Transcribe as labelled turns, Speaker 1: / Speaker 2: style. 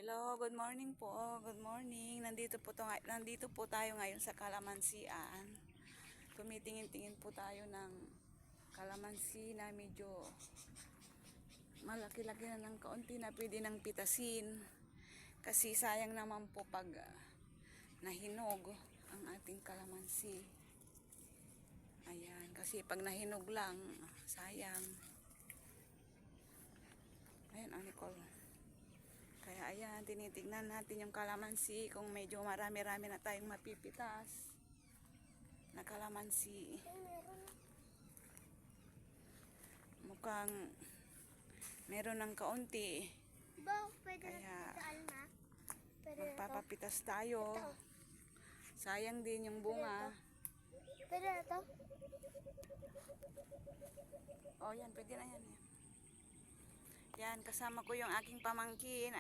Speaker 1: Hello, good morning po. Good morning. Nandito po tayo ngayon sa kalamansian. Tumitingin-tingin po tayo ng kalamansi na medyo malaki-laki na ng kaunti na pwede nang pitasin. Kasi sayang naman po pag nahinog ang ating kalamansi. Ayan, kasi pag nahinog lang, sayang. Ayan, Nicole. Kaya ayan, tinitignan natin yung kalamansi kung medyo marami-rami na tayong mapipitas na kalamansi. Mukhang meron ng kaunti. Kaya magpapapitas tayo. Sayang din yung bunga.
Speaker 2: Pwede ito?
Speaker 1: Oh, yan, pwede na yan. Yan, kasama ko yung aking pamangkin.